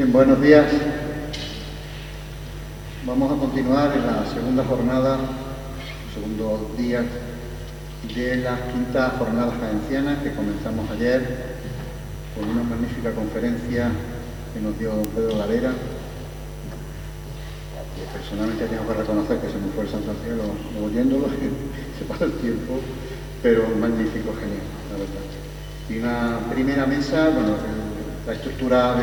Bien, buenos días. Vamos a continuar en la segunda jornada, segundo día de las quintas jornadas jaencianas que comenzamos ayer con una magnífica conferencia que nos dio don Pedro Galera, que personalmente tengo que reconocer que se me fue el santo al cielo oyéndolo, se pasa el tiempo, pero magnífico, genial, la verdad. Y una primera mesa, bueno, la estructura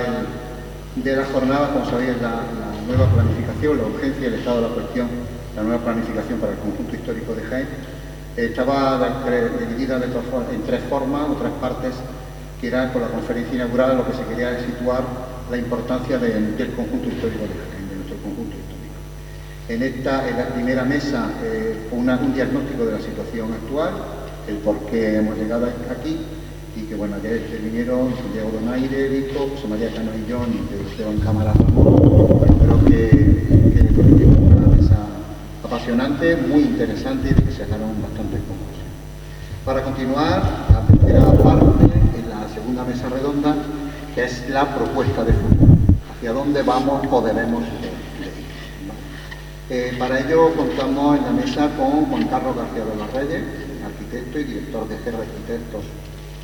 de la jornada, como sabéis, la nueva planificación, la urgencia y el estado de la cuestión, la nueva planificación para el conjunto histórico de Jaén, estaba dividida en tres formas o tres partes, que era con la conferencia inaugural lo que se quería es situar la importancia del conjunto histórico de Jaén, de nuestro conjunto histórico. En la primera mesa, un diagnóstico de la situación actual, el por qué hemos llegado aquí, y que bueno, ayer vinieron Diego Donaire, Vico, José María Cano y John, y que Esteban Cámara. Espero que fue una mesa apasionante, muy interesante y de que se sacaron bastantes conclusiones. Para continuar, la tercera parte, en la segunda mesa redonda, que es la propuesta de futuro, hacia dónde vamos o debemos ir. Para ello contamos en la mesa con Juan Carlos García de los Reyes, arquitecto y director de GER Arquitectos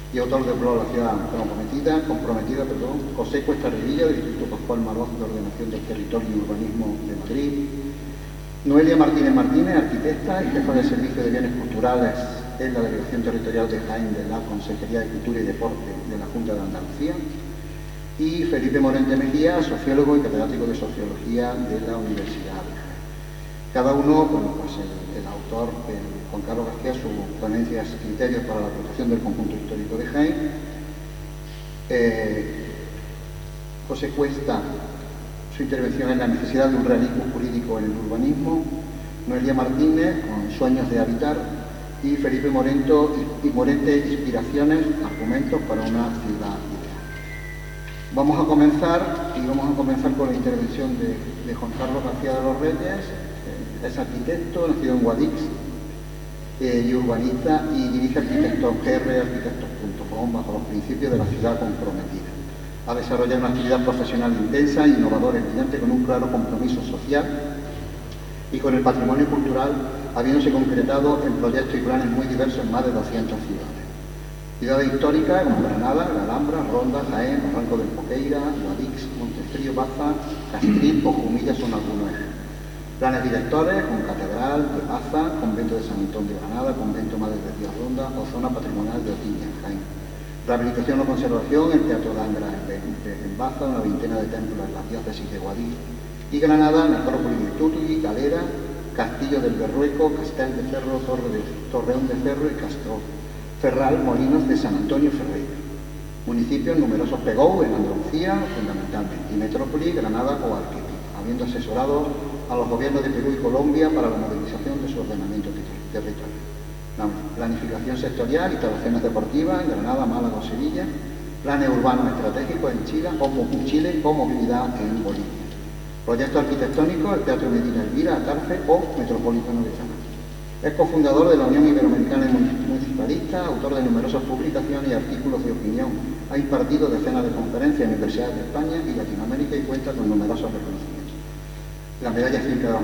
y autor del blog La Ciudad Comprometida, José Cuesta Revilla, del Instituto Pascual Maroz de Ordenación del Territorio y Urbanismo de Madrid, Noelia Martínez Martínez, arquitecta y jefa de Servicio de Bienes Culturales en la Delegación Territorial de Jaén de la Consejería de Cultura y Deporte de la Junta de Andalucía, y Felipe Morente Mejía, sociólogo y catedrático de Sociología de la Universidad de Jaén. Cada uno, bueno, pues el autor, Juan Carlos García, sus ponencias y criterios para la protección del conjunto histórico de Jaén. José Cuesta, su intervención en la necesidad de un realismo jurídico en el urbanismo. Noelia Martínez, con Sueños de Habitar. Y Felipe Morente, Inspiraciones, Argumentos para una ciudad ideal. Vamos a comenzar con la intervención de Juan Carlos García de los Reyes. Es arquitecto, nacido en Guadix, y urbanista, y dirige Arquitectos GR, arquitectos.com, bajo los principios de la ciudad comprometida. Ha desarrollado una actividad profesional intensa, innovadora y brillante, con un claro compromiso social y con el patrimonio cultural, habiéndose concretado en proyectos y planes muy diversos en más de 200 ciudades. Ciudades históricas como Granada, La Alhambra, Ronda, Jaén, Barranco del Poqueira, Guadix, Montefrío, Baza, Castril o Jumilla son algunos ejemplos. Planes directores con Catedral de Baza, Convento de San Antón de Granada, Convento Madre de Dios Ronda o Zona Patrimonial de Otiña, Jaén. Rehabilitación o conservación, el Teatro de Angra en Baza, una veintena de templos en la diócesis de Guadix y Granada, Necrópolis de Tutugui, Galera, Castillo del Berrueco, Castel de Ferro, Torreón de Ferro y Castro Ferral, Molinos de San Antonio Ferreira. Municipios numerosos Pegou en Andalucía, fundamentalmente, y Metrópoli, Granada o Arquepi, habiendo asesorado a los gobiernos de Perú y Colombia para la modernización de su ordenamiento territorial. La planificación sectorial, instalaciones deportivas en Granada, Málaga o Sevilla, planes urbanos estratégicos en Chile o movilidad en Bolivia. Proyectos arquitectónicos, el Teatro Medina Elvira, Atarfe o Metropolitano de Chamartín. Es cofundador de la Unión Iberoamericana Municipalista, autor de numerosas publicaciones y artículos de opinión. Ha impartido decenas de conferencias en universidades de España y Latinoamérica y cuenta con numerosos reconocimientos. La medalla cívica de los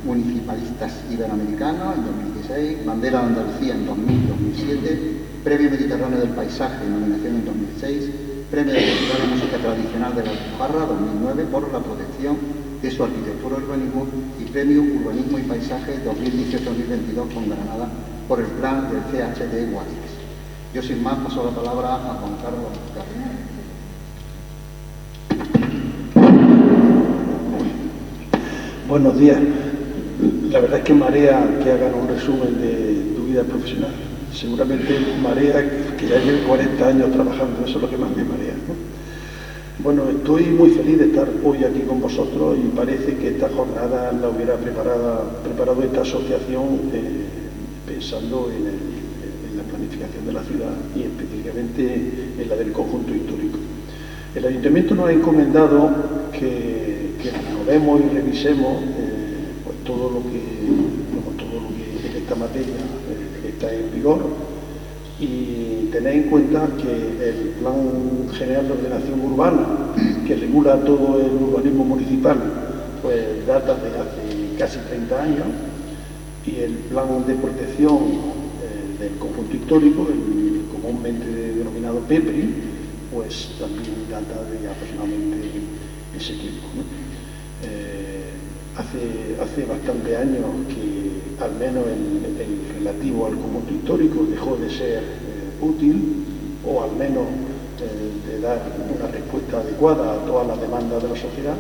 municipalistas iberoamericanos en 2016, bandera de Andalucía en 2000-2007, premio Mediterráneo del Paisaje, nominación en 2006, premio de Cultura de Música Tradicional de la Alpujarra 2009 por la protección de su arquitectura y urbanismo, y premio Urbanismo y Paisaje 2018-2022 con Granada por el plan del CHD Guadix. Yo sin más paso la palabra a Juan Carlos García. Buenos días. La verdad es que marea que hagan un resumen de tu vida profesional. Seguramente marea que ya lleve 40 años trabajando, eso es lo que más me marea, ¿no? Bueno, estoy muy feliz de estar hoy aquí con vosotros y parece que esta jornada la hubiera preparado esta asociación pensando en la planificación de la ciudad y específicamente en la del conjunto histórico. El Ayuntamiento nos ha encomendado que renovemos y revisemos pues todo lo que en esta materia está en vigor, y tener en cuenta que el Plan General de Ordenación Urbana que regula todo el urbanismo municipal, pues data de hace casi 30 años, y el plan de protección del conjunto histórico, el comúnmente denominado PEPRI, pues también data de aproximadamente ese tiempo, ¿no? Hace bastante años que al menos el relativo al conjunto histórico dejó de ser útil, o al menos de dar una respuesta adecuada a todas las demandas de la sociedad.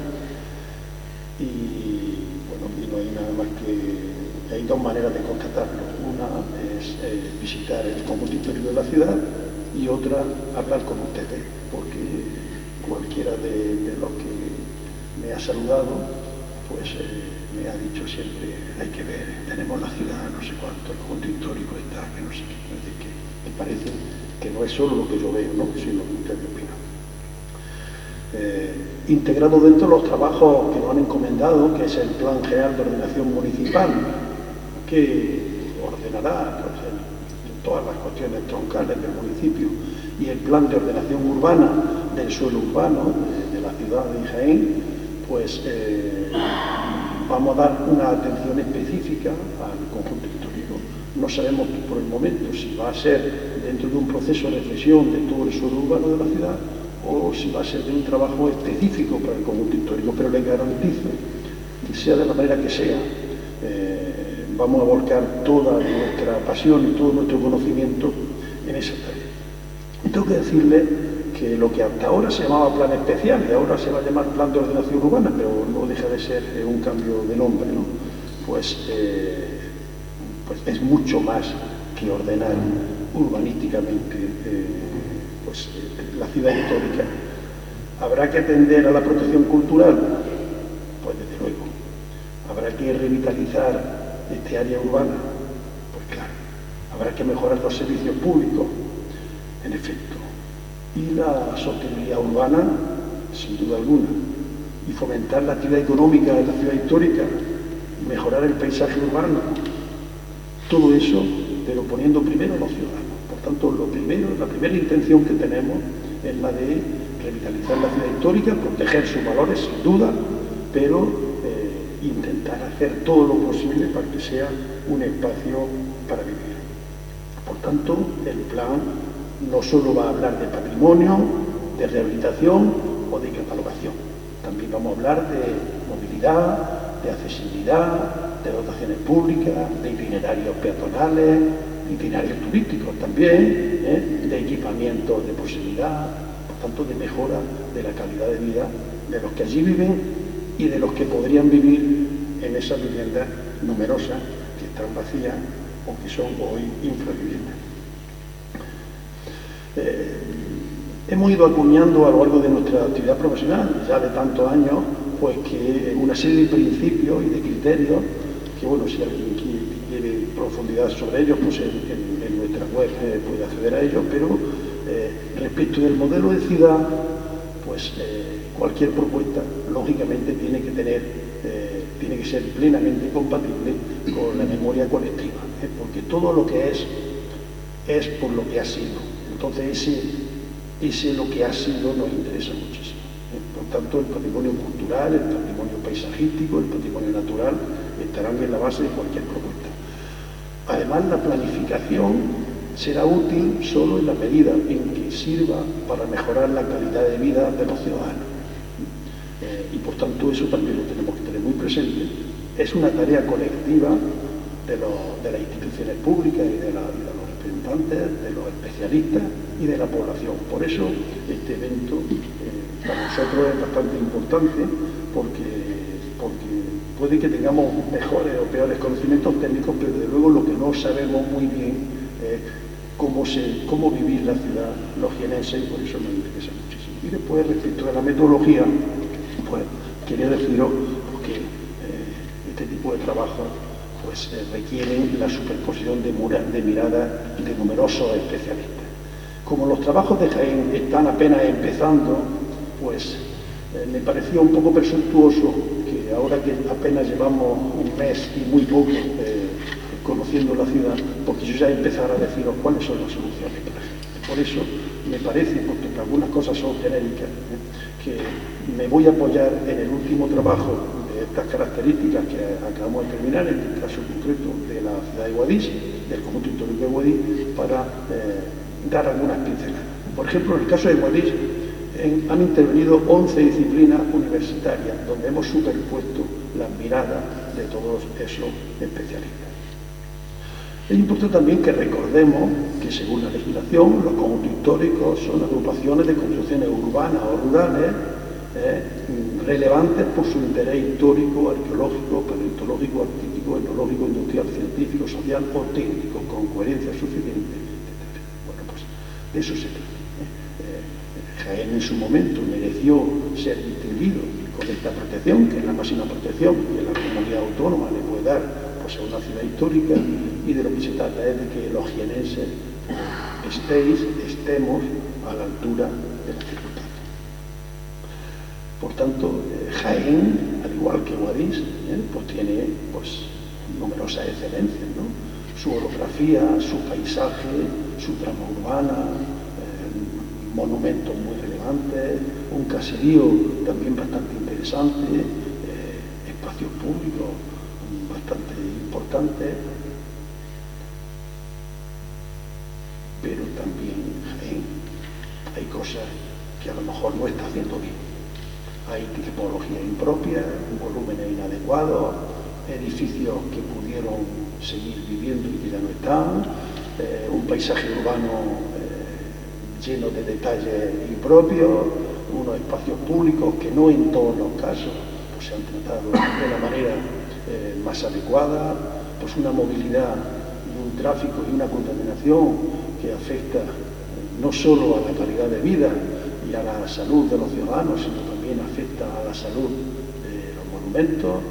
Y bueno, y no hay nada más que... hay dos maneras de constatarlo. Una es visitar el conjunto histórico de la ciudad, y otra, hablar con ustedes, porque cualquiera de los que me ha saludado pues me ha dicho siempre: hay que ver, tenemos la ciudad, no sé cuánto, el conjunto histórico está, que no sé qué. Es decir, que parece que no es solo lo que yo veo, ¿no?, sino lo que ustedes opinan. Integrado dentro de los trabajos que nos han encomendado, que es el Plan General de Ordenación Municipal, que ordenará pues, en todas las cuestiones troncales del municipio, y el Plan de Ordenación Urbana del suelo urbano de la ciudad de Jaén, pues vamos a dar una atención específica al conjunto histórico. No sabemos por el momento si va a ser dentro de un proceso de reflexión de todo el suelo urbano de la ciudad, o si va a ser de un trabajo específico para el conjunto histórico, pero les garantizo que sea de la manera que sea, vamos a volcar toda nuestra pasión y todo nuestro conocimiento en esa tarea. Y tengo que decirles que lo que hasta ahora se llamaba plan especial y ahora se va a llamar plan de ordenación urbana, pero no deja de ser un cambio de nombre, ¿no? Pues es mucho más que ordenar urbanísticamente la ciudad histórica. ¿Habrá que atender a la protección cultural? Pues desde luego. ¿Habrá que revitalizar este área urbana? Pues claro. ¿Habrá que mejorar los servicios públicos? En efecto. Y la sostenibilidad urbana, sin duda alguna. Y fomentar la actividad económica de la ciudad histórica, y mejorar el paisaje urbano. Todo eso, pero poniendo primero a los ciudadanos. Por tanto, la primera intención que tenemos es la de revitalizar la ciudad histórica, proteger sus valores, sin duda, pero intentar hacer todo lo posible para que sea un espacio para vivir. Por tanto, el plan no solo va a hablar de patrimonio, de rehabilitación o de catalogación. También vamos a hablar de movilidad, de accesibilidad, de dotaciones públicas, de itinerarios peatonales, de itinerarios turísticos también, de equipamientos de posibilidad, por tanto de mejora de la calidad de vida de los que allí viven y de los que podrían vivir en esas viviendas numerosas que están vacías o que son hoy infraviviendas. Hemos ido acuñando a lo largo de nuestra actividad profesional, ya de tantos años, pues que una serie de principios y de criterios, que bueno, si alguien quiere profundidad sobre ellos, pues en nuestra web puede acceder a ellos, pero respecto del modelo de ciudad, pues cualquier propuesta, lógicamente, tiene que ser plenamente compatible con la memoria colectiva, porque todo lo que es por lo que ha sido. Entonces ese lo que ha sido nos interesa muchísimo. Por tanto, el patrimonio cultural, el patrimonio paisajístico, el patrimonio natural estarán en la base de cualquier propuesta. Además, la planificación será útil solo en la medida en que sirva para mejorar la calidad de vida de los ciudadanos. Y por tanto, eso también lo tenemos que tener muy presente. Es una tarea colectiva de las instituciones públicas y de los representantes, de los especialistas y de la población. Por eso este evento para nosotros es bastante importante, porque puede que tengamos mejores o peores conocimientos técnicos, pero desde luego lo que no sabemos muy bien es cómo vivir la ciudad los jienenses, y por eso nos interesa muchísimo. Y después, respecto a la metodología, pues quería deciros que este tipo de trabajo pues requieren la superposición de miradas de numerosos especialistas. Como los trabajos de Jaén están apenas empezando, pues me parecía un poco presuntuoso que ahora que apenas llevamos un mes y muy poco conociendo la ciudad, porque yo ya empezara a deciros cuáles son las soluciones. Por eso me parece, porque algunas cosas son genéricas, que me voy a apoyar en el último trabajo de estas características que acabamos de terminar, en el caso concreto de la ciudad de Guadix, del conjunto histórico de Guadix, para dar algunas pinceladas. Por ejemplo, en el caso de Guadix han intervenido 11 disciplinas universitarias, donde hemos superpuesto las miradas de todos esos especialistas. Es importante también que recordemos que, según la legislación, los conjuntos históricos son agrupaciones de construcciones urbanas o rurales relevantes por su interés histórico, arqueológico, paleontológico, artístico, etnológico, industrial, científico, social o técnico, con coherencia suficiente, etc. Bueno, pues de eso se trata. Jaén en su momento mereció ser distinguido con esta protección, que es la máxima protección que la comunidad autónoma le puede dar pues, a una ciudad histórica, y de lo que se trata es de que los jienenses estemos a la altura de las circunstancias. Por tanto, Jaén, al igual que Guadix, pues tiene pues, numerosas excelencias, ¿no? Su orografía, su paisaje, su trama urbana, monumentos muy relevantes, un caserío también bastante interesante, espacios públicos bastante importantes, pero también hay cosas que a lo mejor no está haciendo bien. Hay tipología impropia, volúmenes inadecuados, edificios que pudieron seguir viviendo y que ya no están, un paisaje urbano lleno de detalles impropios, unos espacios públicos que no en todos los casos pues, se han tratado de la manera más adecuada, pues una movilidad y un tráfico y una contaminación que afecta no solo a la calidad de vida y a la salud de los ciudadanos, sino también afecta a la salud de los monumentos,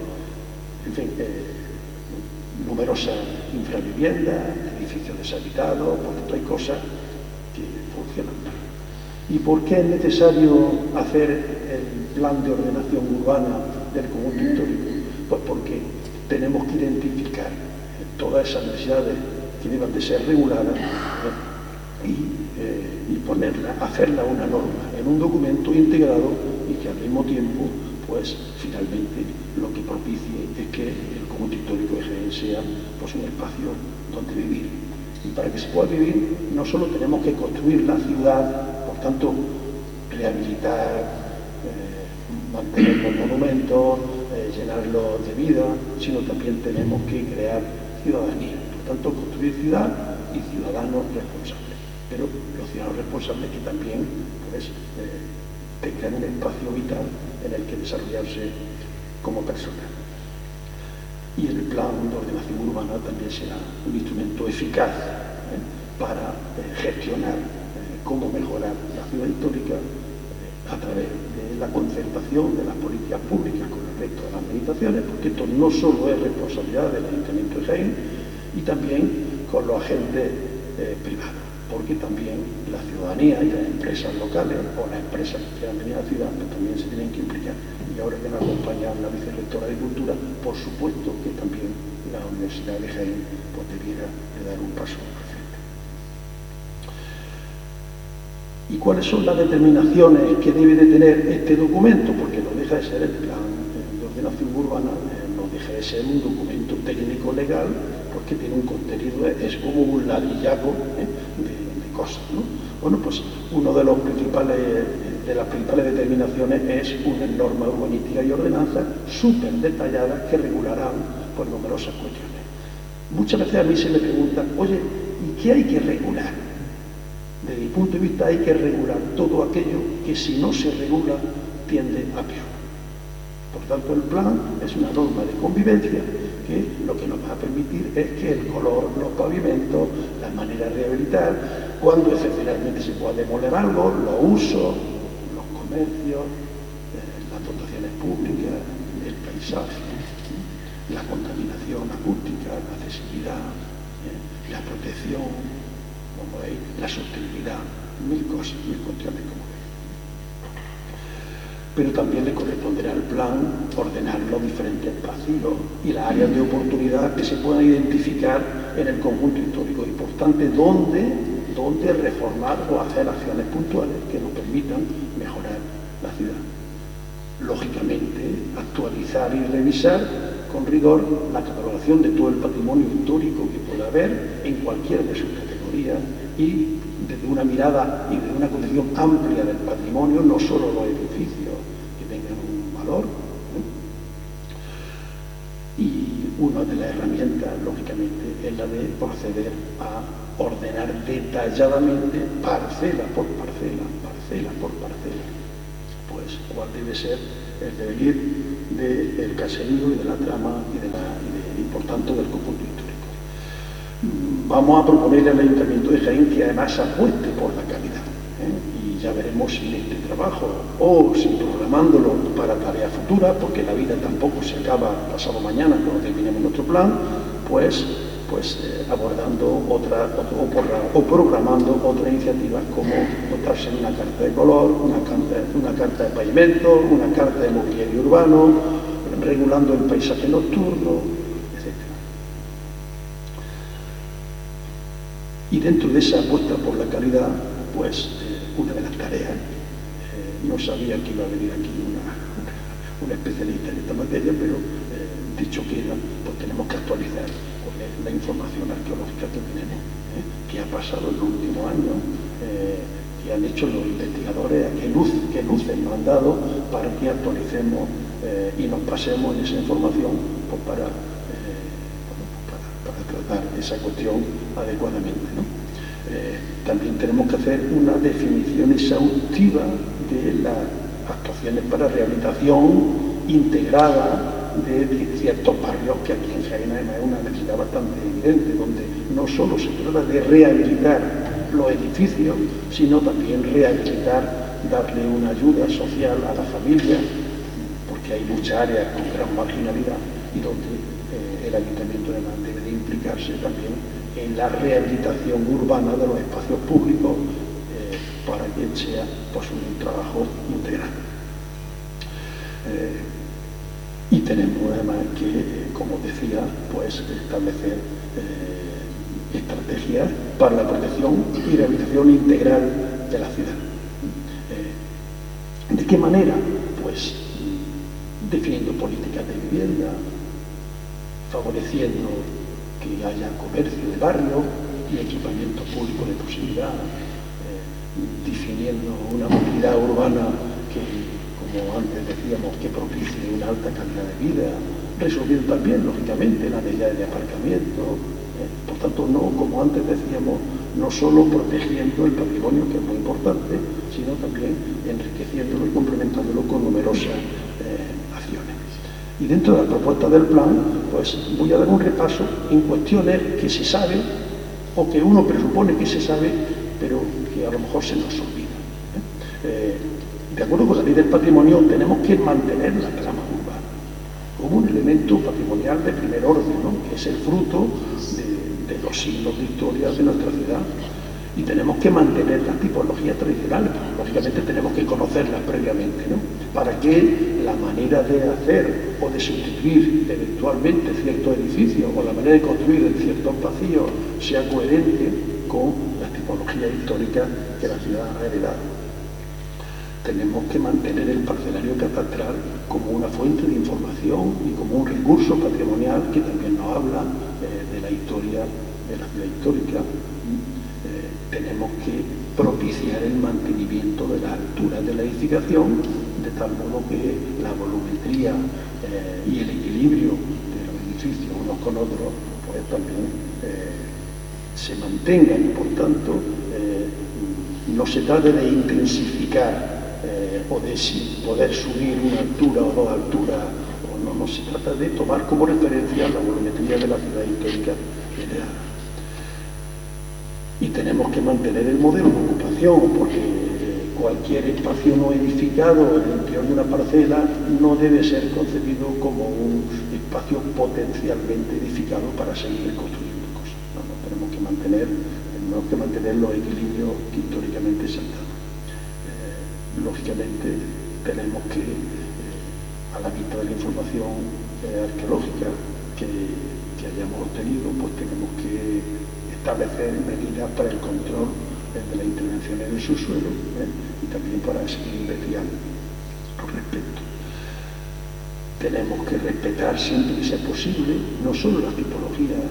en fin, numerosas infraviviendas, edificios deshabitados, por tanto hay cosas que funcionan mal. ¿Y por qué es necesario hacer el plan de ordenación urbana del conjunto histórico? Pues porque tenemos que identificar todas esas necesidades que deban de ser reguladas y hacerla una norma en un documento integrado y que al mismo tiempo, pues finalmente lo que propicie es que el conjunto histórico de Jaén sea pues, un espacio donde vivir. Y para que se pueda vivir no solo tenemos que construir la ciudad, por tanto rehabilitar, mantener los monumentos, llenarlos de vida, sino también tenemos que crear ciudadanía. Por tanto, construir ciudad y ciudadanos responsables. Pero los ciudadanos responsables que también pues, tengan un espacio vital en el que desarrollarse como personas. Y el plan de ordenación urbana también será un instrumento eficaz para gestionar cómo mejorar la ciudad histórica a través de la concertación de las políticas públicas con el resto de las administraciones, porque esto no solo es responsabilidad del Ayuntamiento de Jaén, y también con los agentes privados, porque también la ciudadanía y las empresas locales o las empresas que quieran venir a la ciudad pues también se tienen que implicar. Y ahora que nos acompaña la vicerrectora de Cultura, por supuesto que también la Universidad de Jaén pues debiera de dar un paso al frente. ¿Y cuáles son las determinaciones que debe de tener este documento? Porque no deja de ser el plan de ordenación urbana, no deja de ser un documento técnico legal, porque tiene un contenido, es como un ladillago de cosas, ¿no? Bueno, pues uno de las principales determinaciones es una norma urbanística y ordenanza súper detalladas que regularán por numerosas cuestiones. Muchas veces a mí se me pregunta, oye, ¿y qué hay que regular? Desde mi punto de vista hay que regular todo aquello que si no se regula tiende a peor. Por tanto, el plan es una norma de convivencia que lo que nos va a permitir es que el color, los pavimentos, las maneras de rehabilitar, cuando excepcionalmente se pueda demoler algo, los usos, los comercios, las dotaciones públicas, el paisaje, la contaminación acústica, la accesibilidad, la protección, como veis, la sostenibilidad, mil cosas, mil cuestiones como veis. Pero también le corresponderá al plan ordenar los diferentes espacios y las áreas de oportunidad que se puedan identificar en el conjunto histórico. Importante dónde donde reformar o hacer acciones puntuales que nos permitan mejorar la ciudad. Lógicamente, actualizar y revisar con rigor la catalogación de todo el patrimonio histórico que pueda haber en cualquiera de sus categorías y desde una mirada y desde una concepción amplia del patrimonio, no solo los edificios que tengan un valor, y una de las herramientas, lógicamente, es la de proceder a ordenar detalladamente, parcela por parcela, pues cuál debe ser el devenir del caserío y de la trama y por tanto del conjunto histórico. Vamos a proponerle al Ayuntamiento de Jaén que además apueste por la calidad, y ya veremos si en este trabajo o si programándolo para tareas futuras, porque la vida tampoco se acaba pasado mañana cuando terminemos nuestro plan, pues abordando o programando otras iniciativas como dotarse de una carta de color, una carta de pavimento, una carta de mobiliario urbano, regulando el paisaje nocturno, etc. Y dentro de esa apuesta por la calidad, pues una de las tareas, no sabía que iba a venir aquí una especialista en esta materia, pero dicho queda, pues tenemos que actualizar la información arqueológica que tenemos, que ha pasado en los últimos años, que han hecho los investigadores, qué luces nos han dado para que actualicemos y nos pasemos en esa información pues para tratar esa cuestión adecuadamente, ¿no? También tenemos que hacer una definición exhaustiva de las actuaciones para rehabilitación integrada de ciertos barrios que aquí en Jaén además es una necesidad bastante evidente, donde no solo se trata de rehabilitar los edificios, sino también rehabilitar, darle una ayuda social a la familia, porque hay muchas áreas con gran marginalidad y donde el Ayuntamiento además debe de implicarse también en la rehabilitación urbana de los espacios públicos para que sea pues, un trabajo integral. Y tenemos además que, como decía, pues establecer estrategias para la protección y rehabilitación integral de la ciudad. ¿De qué manera? Pues definiendo políticas de vivienda, favoreciendo que haya comercio de barrio y equipamiento público de proximidad, definiendo una movilidad urbana que, como antes decíamos, que propicie una alta calidad de vida, resolviendo también, lógicamente, las necesidades de aparcamiento. Por tanto, no, como antes decíamos, no solo protegiendo el patrimonio, que es muy importante, sino también enriqueciéndolo y complementándolo con numerosas acciones. Y dentro de la propuesta del plan, pues voy a dar un repaso en cuestiones que se sabe o que uno presupone que se sabe, pero que a lo mejor se nos olvida. De acuerdo con la ley del patrimonio, tenemos que mantener la trama urbana como un elemento patrimonial de primer orden, ¿no? Que es el fruto de los siglos de historia de nuestra ciudad. Y tenemos que mantener las tipologías tradicionales, lógicamente tenemos que conocerlas previamente, ¿no? Para que la manera de hacer o de sustituir eventualmente ciertos edificios o la manera de construir en ciertos vacíos sea coherente con las tipologías históricas que la ciudad ha heredado. Tenemos que mantener el parcelario catastral como una fuente de información y como un recurso patrimonial que también nos habla de la historia de la ciudad histórica. Tenemos que propiciar el mantenimiento de las alturas de la edificación, de tal modo que la volumetría y el equilibrio de los edificios unos con otros pues también se mantengan y por tanto no se trata de intensificar o de poder subir una altura o dos alturas, no se trata de tomar como referencia la volumetría de la ciudad histórica heredada. Y tenemos que mantener el modelo de ocupación, porque cualquier espacio no edificado en el interior de una parcela no debe ser concebido como un espacio potencialmente edificado para seguir construyendo cosas. No, tenemos que mantener los equilibrios que históricamente se han dado. Lógicamente tenemos que, a la vista de la información arqueológica que hayamos obtenido, pues tenemos que establecer medidas para el control de las intervenciones en el subsuelo y también para seguir investigando al respecto. Tenemos que respetar siempre que sea posible no solo las tipologías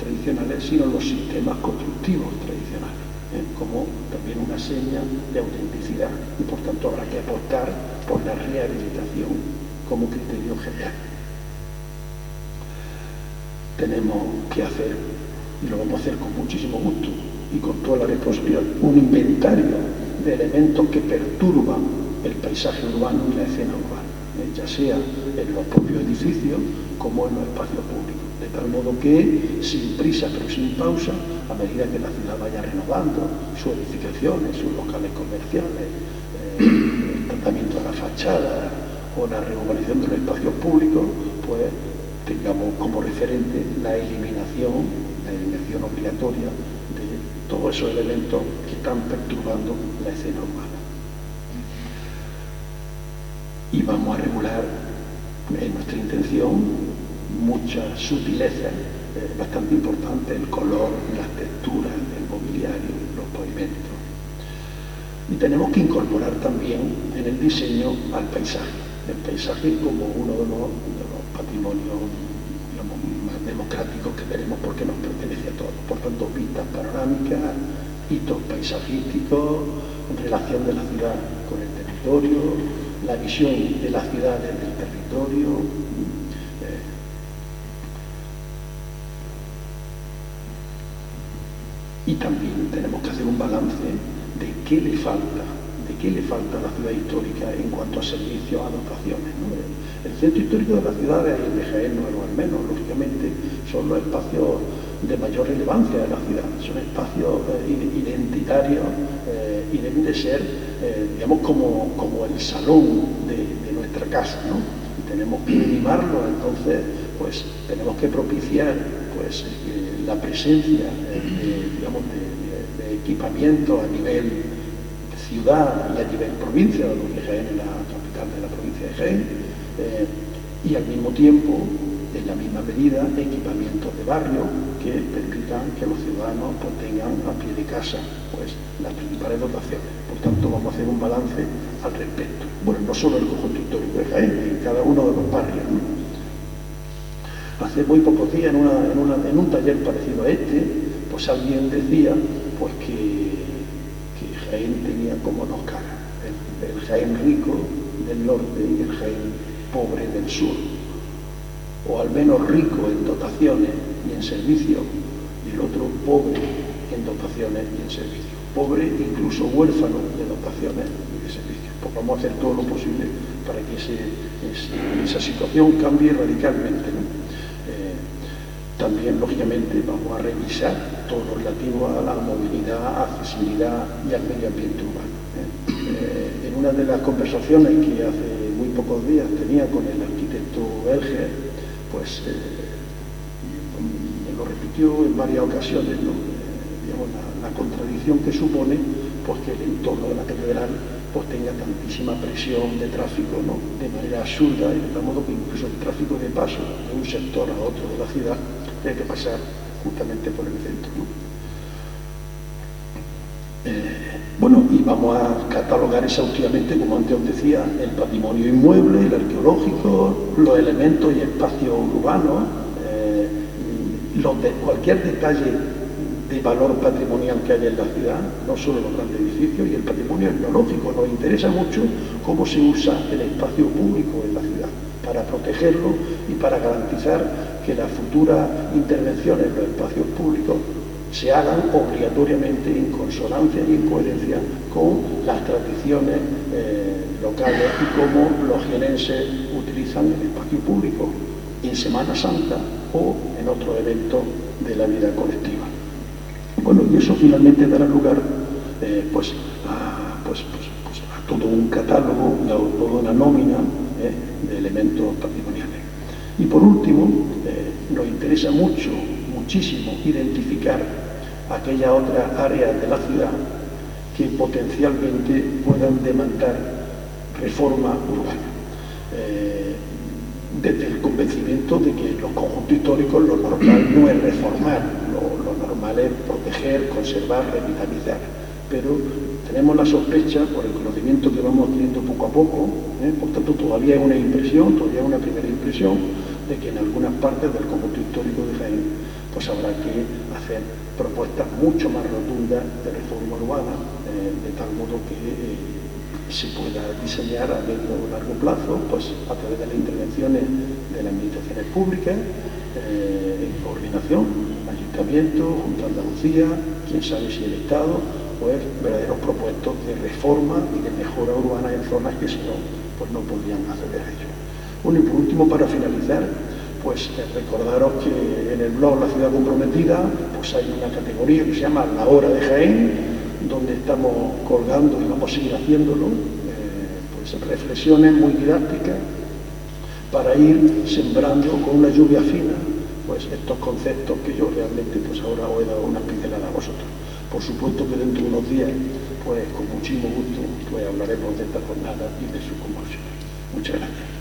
tradicionales, sino los sistemas constructivos tradicionales, como también una seña de autenticidad, y por tanto habrá que apostar por la rehabilitación como criterio general. Tenemos que hacer, y lo vamos a hacer con muchísimo gusto y con toda la responsabilidad, un inventario de elementos que perturban el paisaje urbano y la escena urbana, ya sea en los propios edificios como en los espacios públicos, de tal modo que, sin prisa pero sin pausa, a medida que la ciudad vaya renovando sus edificaciones, sus locales comerciales, el tratamiento de la fachada o la reurbanización de los espacios públicos, pues tengamos como referente la eliminación obligatoria de todos esos elementos que están perturbando la escena urbana. Y vamos a regular, en nuestra intención, muchas sutilezas bastante importantes, el color, las texturas, el mobiliario, los pavimentos. Y tenemos que incorporar también en el diseño al paisaje, el paisaje como uno de los patrimonios, digamos, más democráticos que tenemos, porque nos pertenece a todos. Por tanto, vistas panorámicas, hitos paisajísticos, relación de la ciudad con el territorio, la visión de las ciudades del territorio. Y también tenemos que hacer un balance de qué le falta a la ciudad histórica en cuanto a servicios, a dotaciones, ¿no? El centro histórico de la ciudad de Jaén, Nuevo al menos, lógicamente, son los espacios de mayor relevancia de la ciudad, son espacios identitarios y deben de ser, digamos, como el salón de nuestra casa, ¿no? Y tenemos que mimarlo, entonces, pues tenemos que propiciar pues, la presencia de equipamiento a nivel ciudad y a nivel provincia, donde Jaén es la capital de la provincia de Jaén, y al mismo tiempo, en la misma medida, equipamientos de barrio que permitan que los ciudadanos pues, tengan a pie de casa pues, las principales dotaciones. Por tanto, vamos a hacer un balance al respecto. Bueno, no solo el conjunto histórico de Jaén, en cada uno de los barrios, ¿no? Hace muy pocos días, en un taller parecido a este, pues alguien decía pues, que Jaén tenía como dos caras, el Jaén rico del norte y el Jaén pobre del sur, o al menos rico en dotaciones y en servicios, y el otro pobre en dotaciones y en servicios, pobre incluso huérfano de dotaciones y de servicios. Pues vamos a hacer todo lo posible para que esa situación cambie radicalmente, ¿no? También, lógicamente, vamos a revisar todo lo relativo a la movilidad, accesibilidad y al medio ambiente urbano. En una de las conversaciones que hace muy pocos días tenía con el arquitecto Elger, pues me lo repitió en varias ocasiones, ¿no? Digamos, la contradicción que supone pues, que el entorno de la catedral pues, tenga tantísima presión de tráfico, ¿no? De manera absurda, y de tal modo que incluso el tráfico de paso de un sector a otro de la ciudad tiene que pasar justamente por el centro, ¿no? Bueno, y vamos a catalogar exhaustivamente, como antes os decía, el patrimonio inmueble, el arqueológico, los elementos y espacios urbanos, cualquier detalle de valor patrimonial que haya en la ciudad, no solo los grandes edificios, y el patrimonio etnológico. Nos interesa mucho cómo se usa el espacio público en la ciudad para protegerlo y para garantizar que las futuras intervenciones en los espacios públicos se hagan obligatoriamente en consonancia y en coherencia con las tradiciones locales y cómo los jienenses utilizan el espacio público en Semana Santa o en otros eventos de la vida colectiva. Bueno, y eso finalmente dará lugar a todo un catálogo y a toda una nómina de elementos patrimoniales. Y por último, nos interesa muchísimo identificar aquellas otras áreas de la ciudad que potencialmente puedan demandar reforma urbana. Desde el convencimiento de que los conjuntos históricos lo normal no es reformar, lo normal valer, proteger, conservar, revitalizar. Pero tenemos la sospecha, por el conocimiento que vamos teniendo poco a poco, por tanto todavía es una impresión, todavía es una primera impresión, de que en algunas partes del conjunto histórico de Jaén pues habrá que hacer propuestas mucho más rotundas de reforma urbana, de tal modo que se pueda diseñar a medio o largo plazo, pues a través de las intervenciones de las administraciones públicas, en coordinación, Ayuntamiento, Junta de Andalucía, quién sabe si el Estado, pues verdaderos propuestos de reforma y de mejora urbana en zonas que si no, pues no podrían acceder a ello. Bueno, y por último, para finalizar, pues recordaros que en el blog La Ciudad Comprometida pues hay una categoría que se llama La Hora de Jaén, donde estamos colgando y vamos a seguir haciéndolo, pues reflexiones muy didácticas para ir sembrando con una lluvia fina pues estos conceptos que yo realmente pues ahora os he dado unas pinceladas a vosotros. Por supuesto que dentro de unos días, pues con muchísimo gusto, pues hablaremos de esta jornada y de sus conclusiones. Muchas gracias.